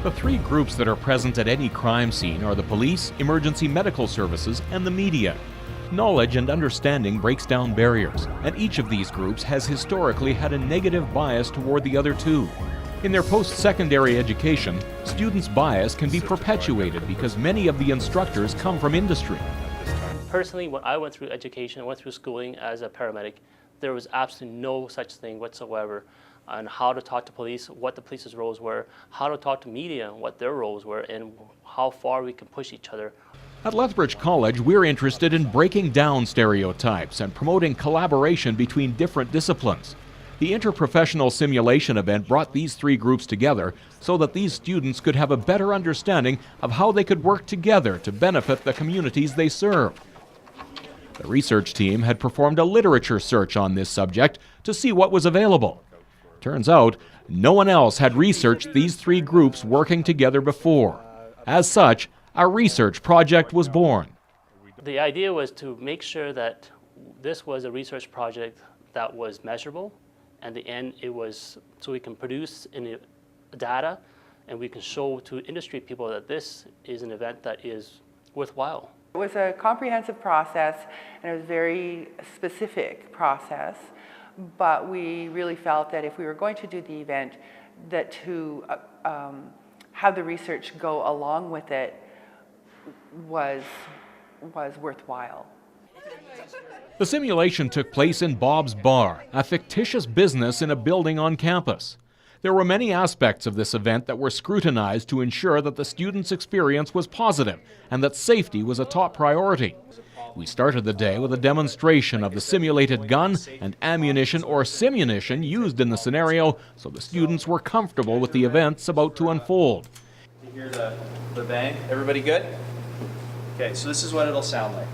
The three groups that are present at any crime scene are the police, emergency medical services, and the media. Knowledge and understanding breaks down barriers, and each of these groups has historically had a negative bias toward the other two. In their post-secondary education, students' bias can be perpetuated because many of the instructors come from industry. Personally, when I went through education, went through schooling as a paramedic, there was absolutely no such thing whatsoever on how to talk to police, what the police's roles were, how to talk to media, what their roles were, and how far we can push each other. At Lethbridge College, we're interested in breaking down stereotypes and promoting collaboration between different disciplines. The interprofessional simulation event brought these three groups together so that these students could have a better understanding of how they could work together to benefit the communities they serve. The research team had performed a literature search on this subject to see what was available. Turns out, no one else had researched these three groups working together before. As such, a research project was born. The idea was to make sure that this was a research project that was measurable, and the end it was so we can produce in data and we can show to industry people that this is an event that is worthwhile. It was a comprehensive process, and it was a very specific process, but we really felt that if we were going to do the event, that to have the research go along with it was worthwhile. The simulation took place in Bob's Bar, a fictitious business in a building on campus. There were many aspects of this event that were scrutinized to ensure that the students' experience was positive and that safety was a top priority. We started the day with a demonstration of the simulated gun and ammunition or simunition used in the scenario so the students were comfortable with the events about to unfold. You hear the bang? Everybody good? Okay, so this is what it'll sound like.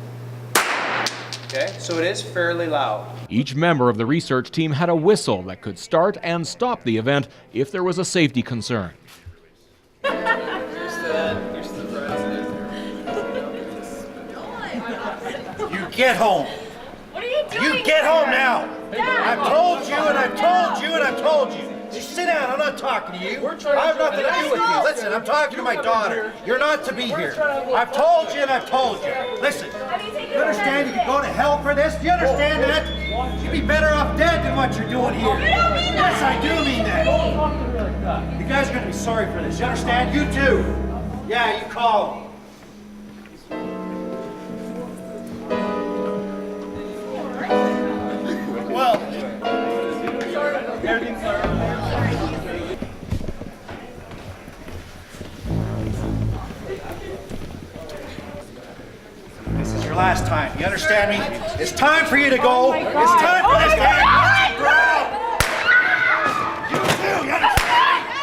Okay, so it is fairly loud. Each member of the research team had a whistle that could start and stop the event if there was a safety concern. You get home. What are you doing? You get home now. Dad. I've told you and I've told you and I've told you. Just sit down. I'm not talking to you. I have nothing to do with you. Listen, I'm talking to my daughter. You're not to be here. I've told you and I've told you. Listen, you understand you can go to hell for this? Do you understand that? You'd be better off dead than what you're doing here. You don't mean that. Yes, I do mean that. You guys are going to be sorry for this. You understand? You too. Yeah, you call me. Well, this is your last time. You understand me? It's time for you to go. It's time for this to end. You too. You understand me?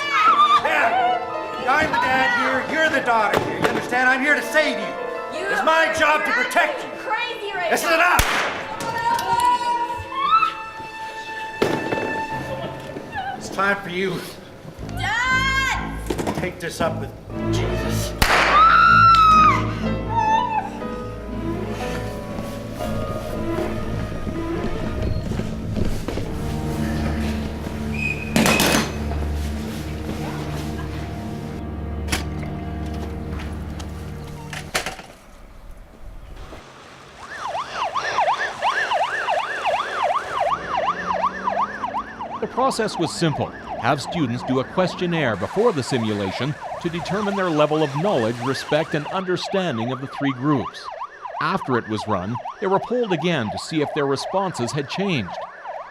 Yeah. I'm the dad here. You're the daughter here. You understand? I'm here to save you. It's my job to protect you. Crazy right This is now. enough. It's time for you Dad! to take this up with Jesus. The process was simple. Have students do a questionnaire before the simulation to determine their level of knowledge, respect, and understanding of the three groups. After it was run, they were polled again to see if their responses had changed.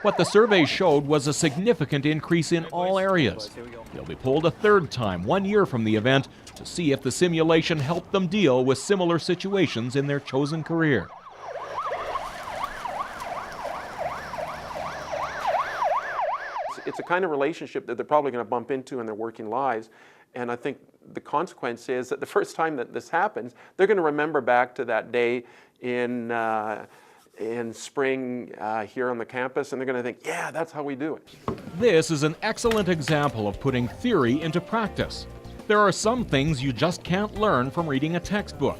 What the survey showed was a significant increase in all areas. They'll be polled a third time 1 year from the event to see if the simulation helped them deal with similar situations in their chosen career. It's a kind of relationship that they're probably going to bump into in their working lives. And I think the consequence is that the first time that this happens, they're going to remember back to that day in spring here on the campus, and they're going to think, yeah, that's how we do it. This is an excellent example of putting theory into practice. There are some things you just can't learn from reading a textbook.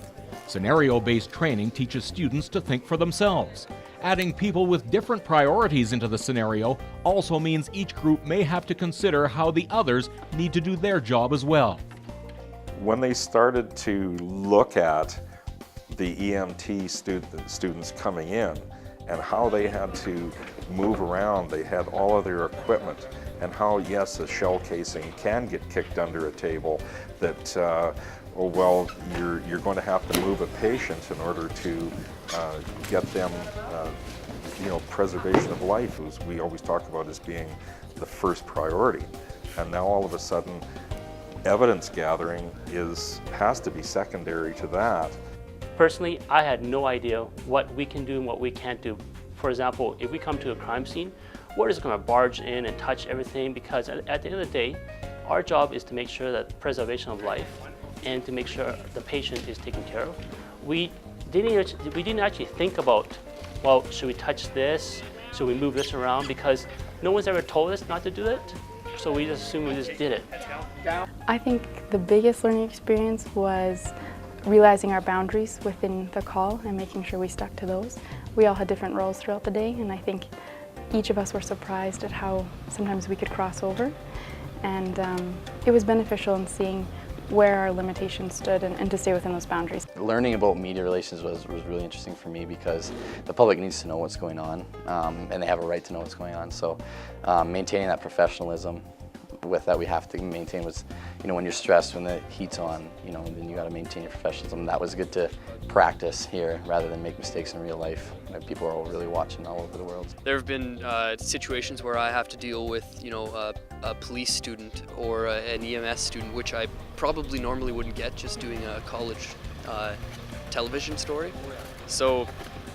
Scenario-based training teaches students to think for themselves. Adding people with different priorities into the scenario also means each group may have to consider how the others need to do their job as well. When they started to look at the EMT students coming in and how they had to move around, they had all of their equipment, and how, yes, a shell casing can get kicked under a table, that, oh, well, you're going to have to move a patient in order to get them, preservation of life, as we always talk about as being the first priority. And now all of a sudden, evidence gathering has to be secondary to that. Personally, I had no idea what we can do and what we can't do. For example, if we come to a crime scene, we're just going to barge in and touch everything, because at the end of the day, our job is to make sure that preservation of life and to make sure the patient is taken care of. We didn't actually think about, well, should we touch this? Should we move this around? Because no one's ever told us not to do it, so we just assumed we just did it. I think the biggest learning experience was realizing our boundaries within the call and making sure we stuck to those. We all had different roles throughout the day, and I think each of us were surprised at how sometimes we could cross over. And it was beneficial in seeing where our limitations stood and to stay within those boundaries. Learning about media relations was really interesting for me, because the public needs to know what's going on, and they have a right to know what's going on. So maintaining that professionalism with that we have to maintain was, when you're stressed, when the heat's on, then you got to maintain your professionalism. That was good to practice here rather than make mistakes in real life. People are all really watching all over the world. There have been situations where I have to deal with, a police student or an EMS student, which I probably normally wouldn't get just doing a college television story. So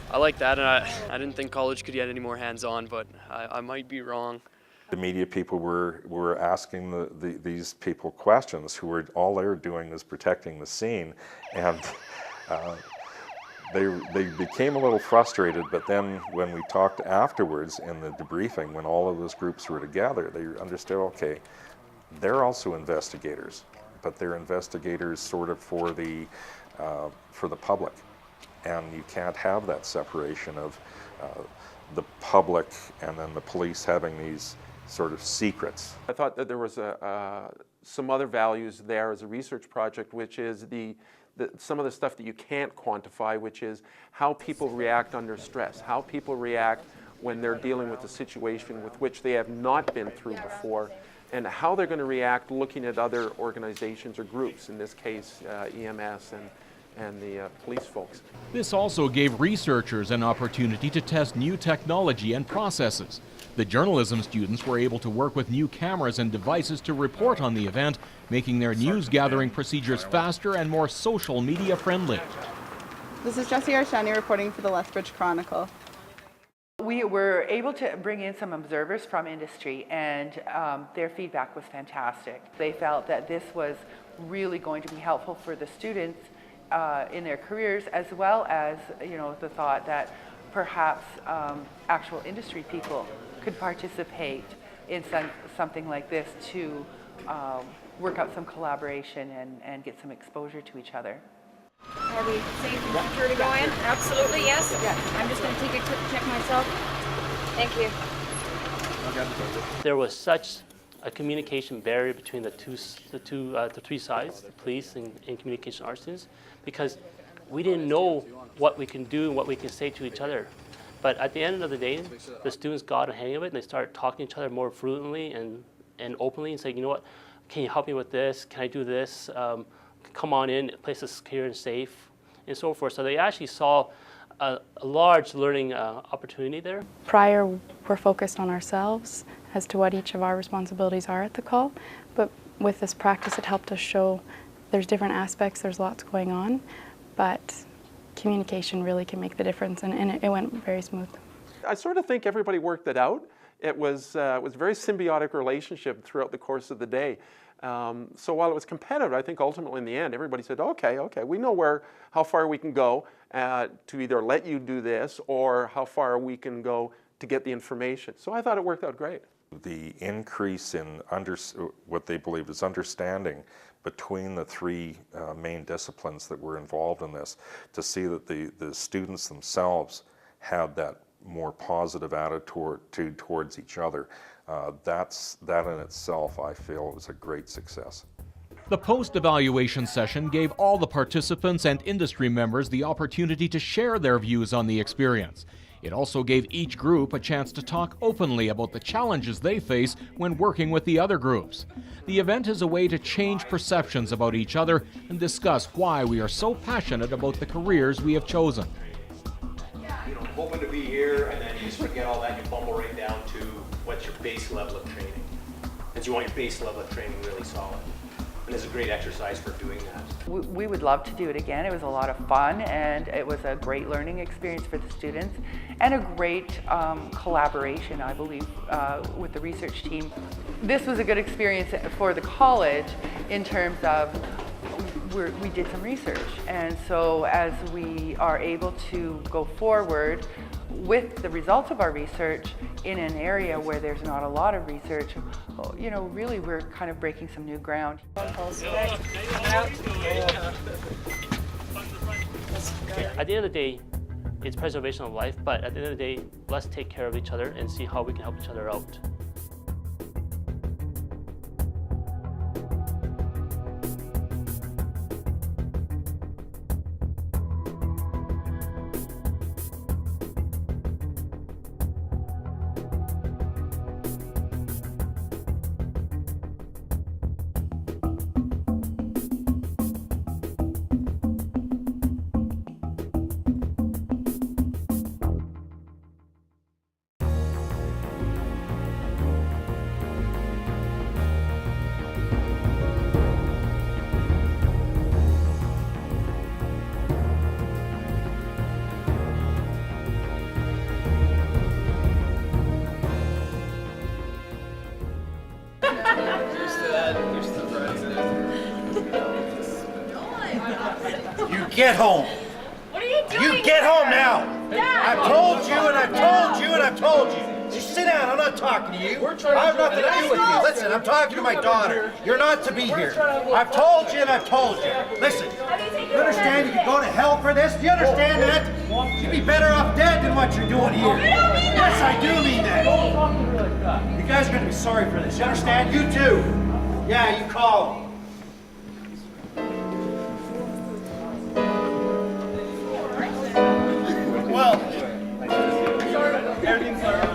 I like that, and I didn't think college could get any more hands-on, but I might be wrong. The media people were asking these people questions who were, all they were doing was protecting the scene, and they became a little frustrated. But then when we talked afterwards in the debriefing, when all of those groups were together, they understood, okay, they're also investigators, but they're investigators sort of for the public, and you can't have that separation of the public and then the police having these sort of secrets. I thought that there was some other values there as a research project, which is some of the stuff that you can't quantify, which is how people react under stress, how people react when they're dealing with a situation with which they have not been through before, and how they're going to react looking at other organizations or groups, in this case EMS and the police folks. This also gave researchers an opportunity to test new technology and processes. The journalism students were able to work with new cameras and devices to report on the event, making their news gathering procedures faster and more social media friendly. This is Jessie Arshani reporting for the Lethbridge Chronicle. We were able to bring in some observers from industry, and their feedback was fantastic. They felt that this was really going to be helpful for the students in their careers, as well as the thought that perhaps actual industry people could participate in something like this to work out some collaboration and get some exposure to each other. Are we safe and secure to go in? Absolutely, yes. I'm just going to take a quick check myself. Thank you. There was such a communication barrier between the three sides, the police and communication arts students, because we didn't know what we can do and what we can say to each other. But at the end of the day, the students got a hang of it, and they started talking to each other more fluently and openly, and saying, you know what, can you help me with this? Can I do this? Come on in, the place is secure and safe, and so forth. So they actually saw a large learning opportunity there. Prior, we're focused on ourselves as to what each of our responsibilities are at the call, but with this practice it helped us show there's different aspects, there's lots going on, but communication really can make the difference, and it went very smooth. I sort of think everybody worked it out. It was a very symbiotic relationship throughout the course of the day. So while it was competitive, I think ultimately in the end, everybody said, okay, we know how far we can go to either let you do this or how far we can go to get the information. So I thought it worked out great. The increase in what they believe is understanding between the three main disciplines that were involved in this, to see that the students themselves had that more positive attitude towards each other, that in itself, I feel, was a great success. The post-evaluation session gave all the participants and industry members the opportunity to share their views on the experience. It also gave each group a chance to talk openly about the challenges they face when working with the other groups. The event is a way to change perceptions about each other and discuss why we are so passionate about the careers we have chosen. You know, hoping to be here, and then you just forget all that and you bumble right down to what's your base level of training. Because you want your base level of training really solid. And it's a great exercise for doing that. We would love to do it again. It was a lot of fun, and it was a great learning experience for the students and a great collaboration, I believe, with the research team. This was a good experience for the college in terms of we did some research, and so as we are able to go forward with the results of our research in an area where there's not a lot of research, you know, really we're kind of breaking some new ground. At the end of the day, it's preservation of life, but at the end of the day, let's take care of each other and see how we can help each other out. You get home. What are you doing? You get home now. Dad! I've told you and I've told you and I've told you. Just sit down. I'm not talking to you. I have nothing to do with you. Listen, I'm talking to my daughter. You're not to be here. I've told you and I've told you. Listen, you understand you can go to hell for this? Do you understand that? You'd be better off dead than what you're doing here. Yes, I do mean that. You guys are going to be sorry for this. You understand? You too. Yeah, you call them. Well, everything's all right.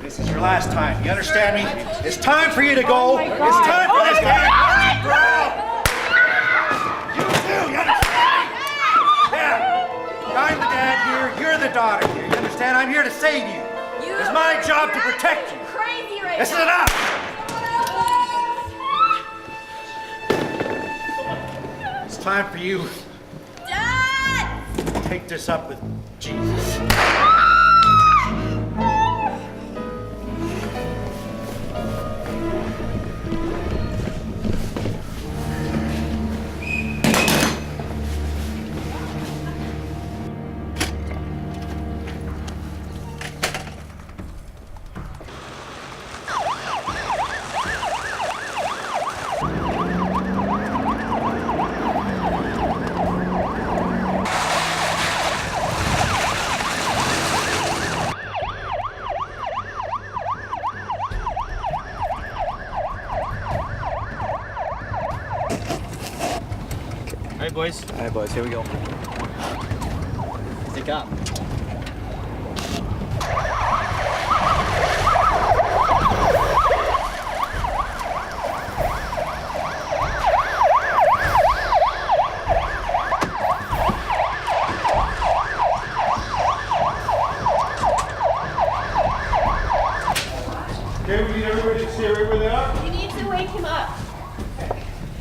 This is your last time. You understand me? It's time for you to go. It's time for this to end. You too. You understand me? Yeah. I'm the dad here. You're the daughter here. You understand? I'm here to save you. It's my job to protect you. Crazy right This is now. enough. It's time for you Dad! to take this up with Jesus. All right, boys, here we go. Stick up. Okay, we need everybody to stay right where they are. You need to wake him up.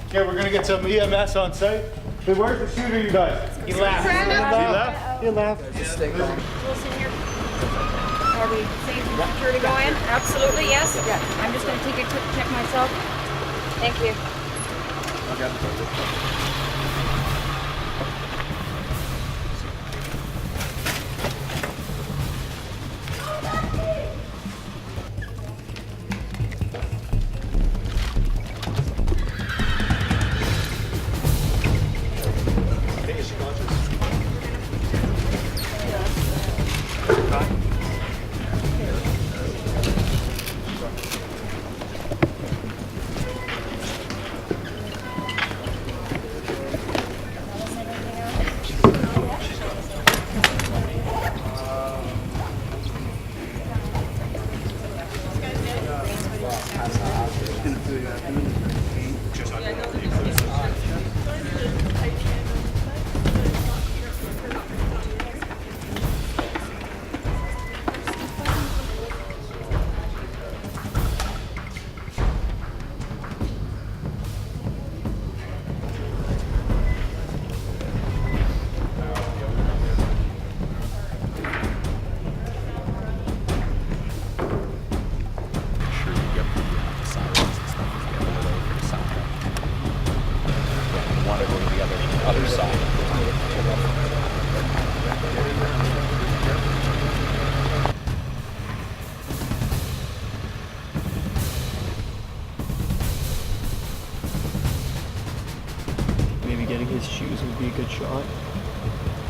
Okay, we're gonna get some EMS on site. Hey, where's the shooter, you guys? He left. He left? Wilson, you're... Are we safe and secure to go in? Absolutely, yes? I'm just gonna take a quick check myself. Thank you.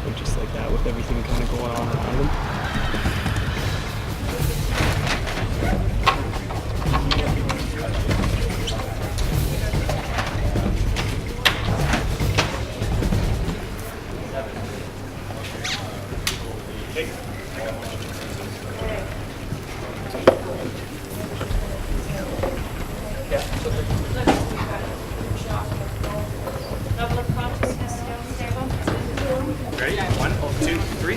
and just like that with everything kind of going on around him. Ready? 1, 2, 3.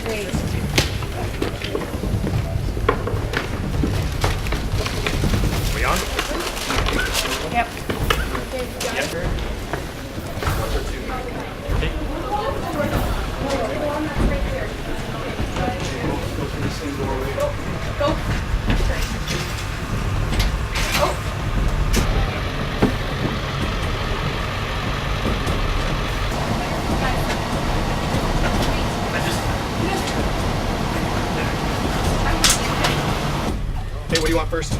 We on? Yep. Hey, what do you want first?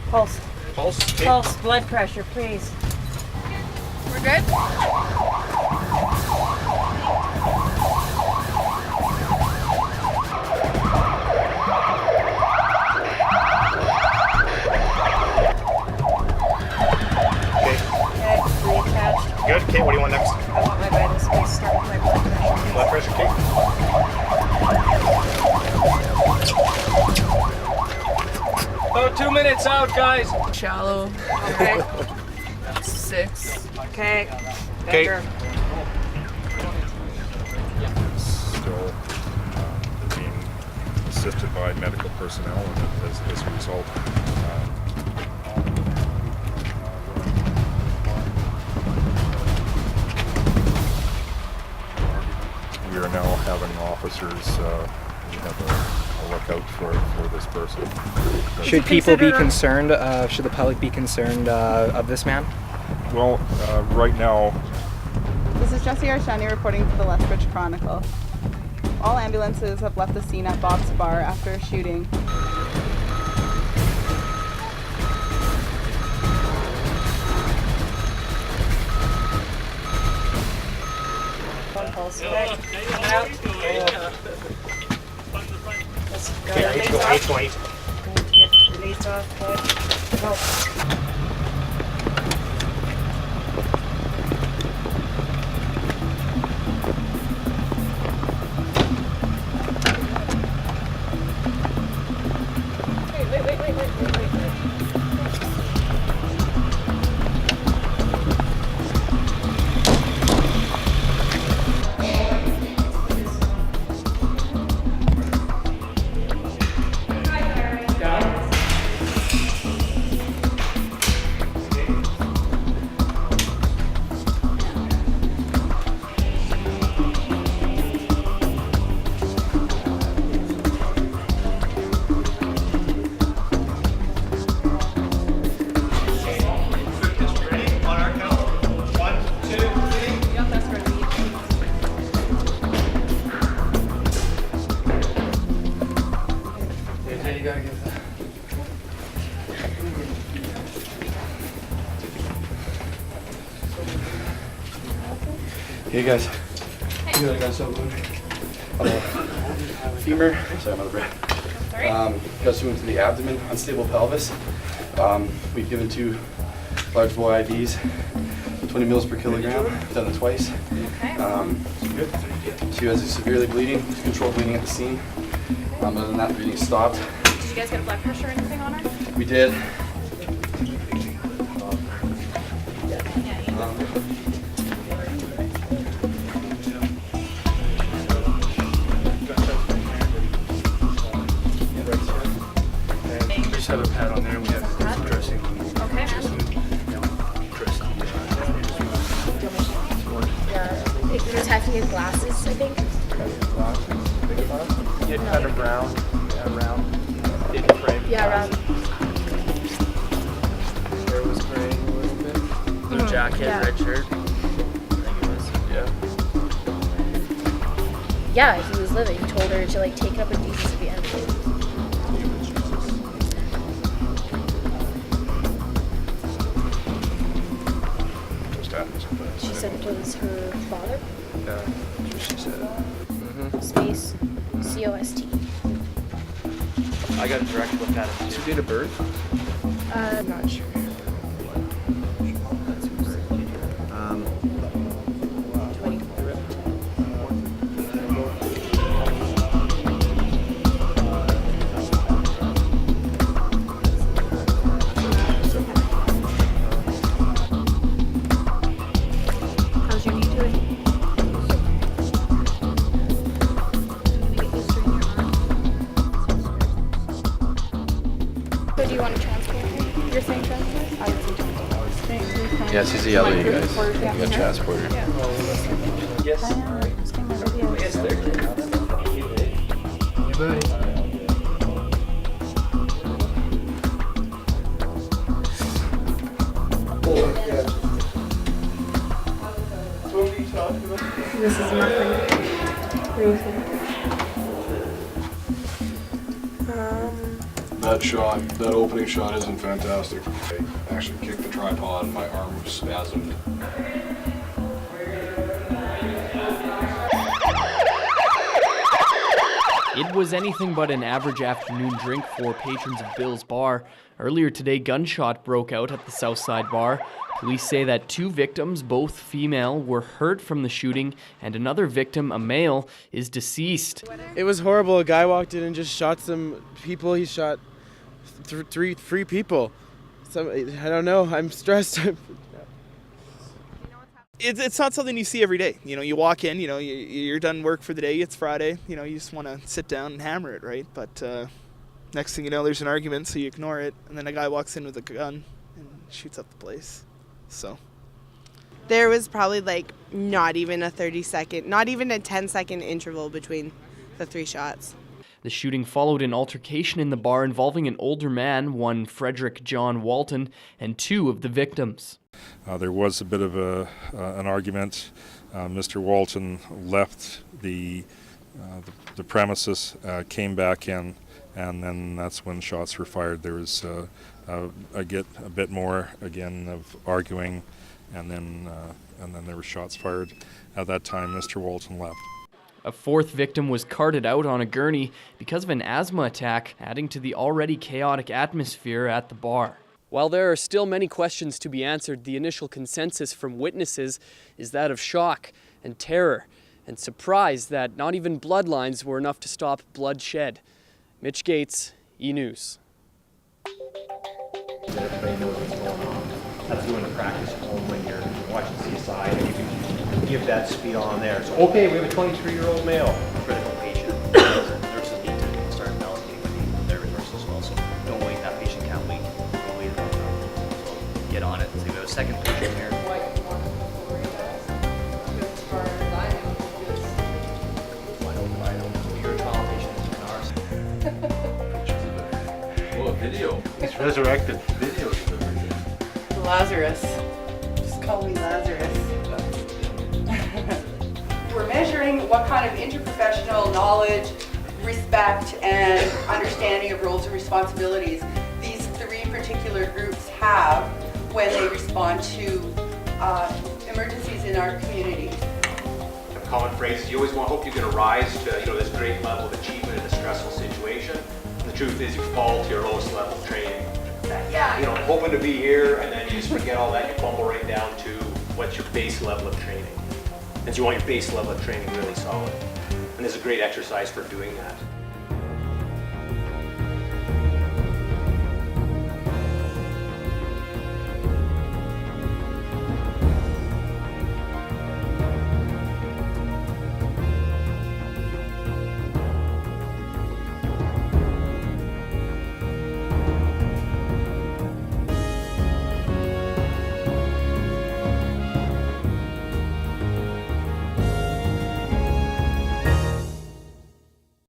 Pulse. Pulse? Okay. Pulse, blood pressure, please. We're good? Okay. Okay, reattached. Good. Okay, what do you want next? I want my vital space. Start with my blood pressure. Blood pressure, okay. About 2 minutes out, guys. Shallow. Okay. 6. Okay. Okay. Better. Still being assisted by medical personnel, and as a result, we are now having officers. We have a lookout for this person. Should people be concerned? Should the public be concerned of this man? Well, right now, This is Jessie Arshani reporting for the Lethbridge Chronicle. All ambulances have left the scene at Bob's Bar after a shooting. One pulse. Okay. Out. Let's go. Okay, Release go off. 8. Get released off. Okay. Help. Hey guys. You got a gunshot wound. Femur. Sorry, I'm out of breath. Gunshot wound to the abdomen, unstable pelvis. We've given 2 large boy IVs, 20 mils per kilogram. We've done it twice. She was severely bleeding, controlled bleeding at the scene. Other than that, the bleeding stopped. Did you guys get a blood pressure or anything on her? We did. We just have a pad on there. We have some dressing. Okay. Yeah, you just have to get glasses, I think. Get kind of round. Yeah, round. Big frame. Yeah, round. Hair was graying a little bit. Blue jacket, Yeah. red shirt. I think it was. Yeah. Yeah, he was living. He told her to like take it up with Jesus at the end. She said it was her father. that's what she said. Space, COST. I got a direct look at it. What's your date of birth? Not sure. How's your knee doing? So do you want to transport me? You're saying transport? I would say transport. Yeah, it's yellow, you guys. Yeah. You got transporter. Yes. Yes, This is nothing. Really. That shot, that opening shot isn't fantastic. I actually kicked the tripod and my arm spasmed. It was anything but an average afternoon drink for patrons of Bill's Bar. Earlier today, gunshot broke out at the Southside Bar. Police say that 2 victims, both female, were hurt from the shooting, and another victim, a male, is deceased. It was horrible. A guy walked in and just shot some people. He shot three people. I don't know. I'm stressed. It's not something you see every day. You know, you walk in, you know, you're done work for the day, it's Friday, you know, you just want to sit down and hammer it, right? But next thing you know, there's an argument, so you ignore it, and then a guy walks in with a gun and shoots up the place. So There was probably like not even a 30-second, not even a 10-second interval between the 3 shots. The shooting followed an altercation in the bar involving an older man, one Frederick John Walton, and 2 of the victims. There was a bit of an argument. Mr. Walton left the premises, came back in, and then that's when shots were fired. There was a bit more again of arguing, and then there were shots fired. At that time, Mr. Walton left. A 4th victim was carted out on a gurney because of an asthma attack, adding to the already chaotic atmosphere at the bar. While there are still many questions to be answered, the initial consensus from witnesses is that of shock and terror and surprise that not even bloodlines were enough to stop bloodshed. Mitch Gates, E-News. Everybody knows what's going on. That's doing the practice at home when you're watching CSI and you can give that speed on there. So, okay, we have a 23-year-old male. Critical patient. Nurses need to start allocating their resources as well. So don't wait, that patient can't wait. Don't wait about that. So get on it. So we have a second patient here. You're a tall patient in ours. Well, a video. He's resurrected. Video's Lazarus. Just call me Lazarus. We're measuring what kind of interprofessional knowledge, respect, and understanding of roles and responsibilities these 3 particular groups have when they respond to emergencies in our community. Common phrases, you always hope you're going to rise to this great level of achievement in a stressful situation. And the truth is you fall to your lowest level of training. Hoping to be here, and then you just forget all that, you bumble right down to what's your base level of training. And so you want your base level of training really solid. And this is a great exercise for doing that.